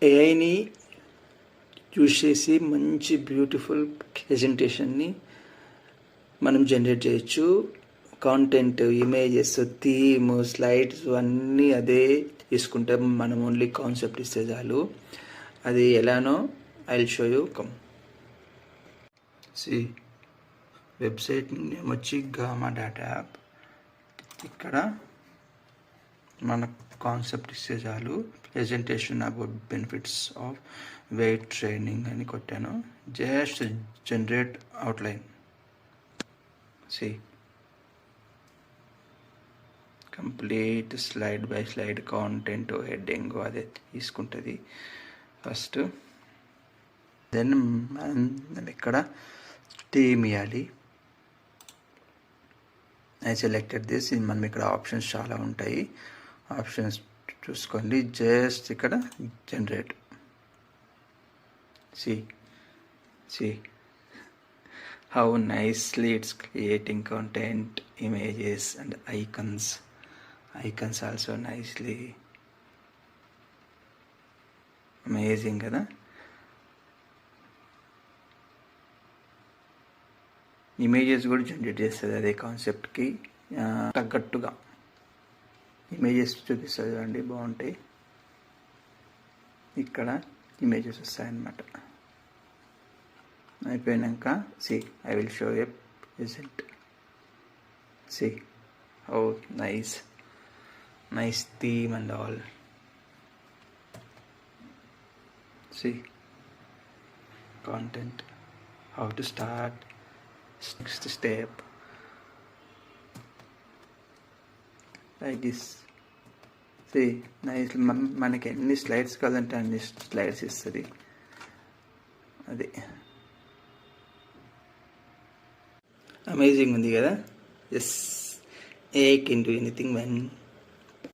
ఏఐని యూజ్ చేసి మంచి బ్యూటిఫుల్ ప్రెజెంటేషన్ని మనం జనరేట్ చేయొచ్చు. కాంటెంట్, ఇమేజెస్, థీమ్, స్లైడ్స్ అన్నీ అదే తీసుకుంటే మనం ఓన్లీ కాన్సెప్ట్ ఇస్తే చాలు. అది ఎలానో I will show you. Come see website name వచ్చి గామా డాటా యాప్. ఇక్కడ మన కాన్సెప్ట్ ఇస్తే చాలు. Presentation about benefits of weight training అని కొట్టాను. Just generate outline. See complete slide by slide content heading అదే తీసుకుంటుంది ఫస్ట్. దెన్ మనం ఇక్కడ థీమ్ ఇవ్వాలి. I selected this. మనం ఇక్కడ ఆప్షన్స్ చాలా ఉంటాయి, ఆప్షన్స్ చూసుకోండి. జస్ట్ ఇక్కడ generate. See how nicely it's creating content, images and icons also nicely. Amazing కదా. ఇమేజెస్ కూడా జనరేట్ చేస్తుంది అదే కాన్సెప్ట్కి తగ్గట్టుగా ఇమేజెస్ చూపిస్తుంది చూడండి, బాగుంటాయి. ఇక్కడ ఇమేజెస్ వస్తాయన్నమాట. అయిపోయాక see I will show a result. See how nice theme and all. See content, how to start, next step, like this. See nice. మనకి ఎన్ని స్లైడ్స్ కావాలంటే అన్ని స్లైడ్స్ ఇస్తుంది. అది అమేజింగ్ ఉంది కదా. Yes, a can do anything man.